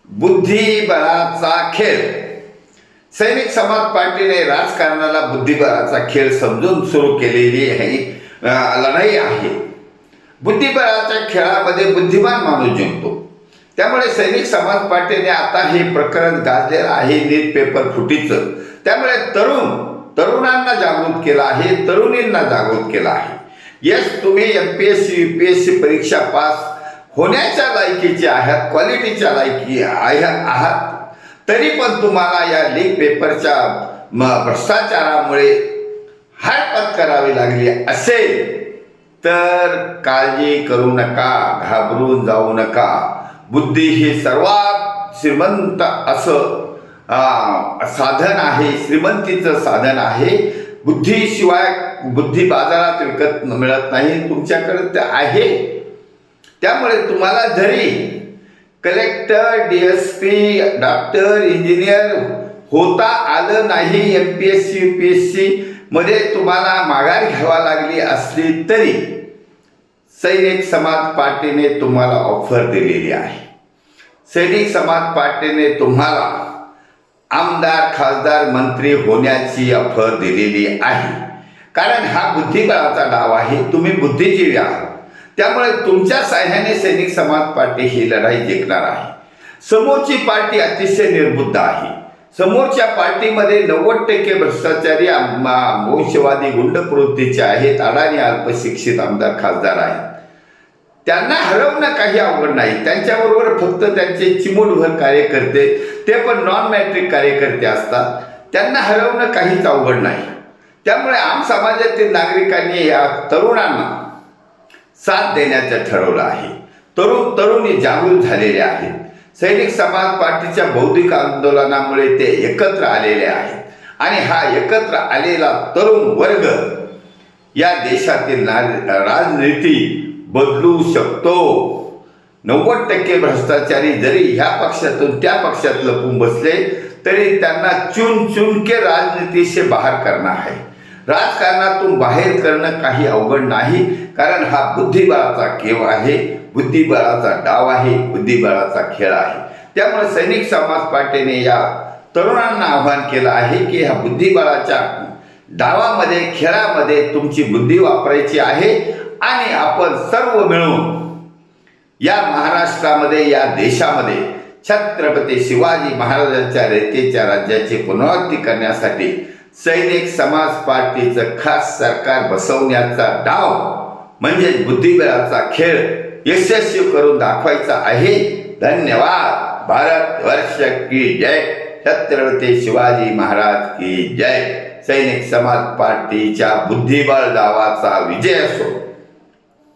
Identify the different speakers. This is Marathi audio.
Speaker 1: बुद्धिबळाचा खेळ. सैनिक समाज पार्टीने राजकारणाला बुद्धिबळाचा खेळ समजून सुरू केलेली लढाई आहे. बुद्धिबळाच्या खेळामध्ये बुद्धिमान माणूस जिंकतो. त्यामुळे सैनिक समाज पार्टीने आता हे प्रकरण गाजलेलं आहे, नीट पेपर फुटीचं. त्यामुळे तरुणांना जागृत केलं आहे, तरुणींना जागृत केलं आहे. यस, तुम्ही MPSC UPSC परीक्षा पास होण्याच्या लायकीचे आहात, क्वालिटीच्या लायकी आहात, तरी पण तुम्हाला या लीक पेपरच्या भ्रष्टाचारामुळे हार पत्करावी लागली असेल तर काळजी करू नका, घाबरून जाऊ नका. बुद्धी हे सर्वात श्रीमंत असं साधन आहे, श्रीमंतीचं साधन आहे. बुद्धीशिवाय बुद्धी बाजारात विकत मिळत नाही, तुमच्याकडे ते आहे. त्यामुळे तुम्हाला जरी कलेक्टर, DSP, डॉक्टर, इंजिनियर होता आलं नाही, MPSC UPSC मध्ये तुम्हाला माघार घ्यावा लागली असली तरी सैनिक समाज पार्टीने तुम्हाला ऑफर दिलेली आहे. सैनिक समाज पार्टीने तुम्हाला आमदार, खासदार, मंत्री होण्याची ऑफर दिलेली आहे. कारण हा बुद्धिबळाचा डाव आहे, तुम्ही बुद्धिजीवी आहात. त्यामुळे तुमच्या साह्याने सैनिक समाज पार्टी ही लढाई जिंकणार आहे. समोरची पार्टी अतिशय निर्बुद्ध आहे. समोरच्या पार्टीमध्ये 90% भ्रष्टाचारी, वंशवादी, गुंड प्रवृत्तीचे आहेत, अडाणी अल्पशिक्षित आमदार, खासदार आहेत. त्यांना हरवणं काही अवघड नाही. त्यांच्याबरोबर फक्त त्यांचे चिमूटभर कार्यकर्ते, ते पण नॉन मॅट्रिक कार्यकर्ते असतात. त्यांना हरवणं काहीच अवघड नाही. त्यामुळे आम समाजातील नागरिकांनी या तरुणांना साथ देण्याचं ठरवलं आहे. तरुणी जागृत झालेले आहेत. सैनिक समाज पार्टीच्या बौद्धिक आंदोलनामुळे ते एकत्र आलेले आहेत आणि हा एकत्र आलेला तरुण वर्ग या देशातील राजनीती बदलू शकतो. 90% भ्रष्टाचारी जरी ह्या पक्षातून त्या पक्षात लपून बसले तरी त्यांना चुन के राजनीती से बाहेर करणं आहे. राजकारणातून बाहेर करणं काही अवघड नाही. कारण हा बुद्धिबळाचा खेळ आहे, बुद्धिबळाचा डाव आहे, बुद्धिबळाचा खेळ आहे. त्यामुळे सैनिक समाज पार्टीने या तरुणांना आवाहन केलं आहे की ह्या बुद्धिबळाच्या डावामध्ये, खेळामध्ये तुमची बुद्धी वापरायची आहे आणि आपण सर्व मिळून या महाराष्ट्रामध्ये, या देशामध्ये छत्रपती शिवाजी महाराजांच्या रयतेच्या राज्याची पुनरावृत्ती करण्यासाठी सैनिक समाज पार्टीचं खास सरकार बसवण्याचा डाव म्हणजे बुद्धिबळाचा खेळ यशस्वी करून दाखवायचा आहे. धन्यवाद. भारत वर्ष की जय. छत्रपती शिवाजी महाराज की जय. सैनिक समाज पार्टीच्या बुद्धिबळ डावाचा विजय असो.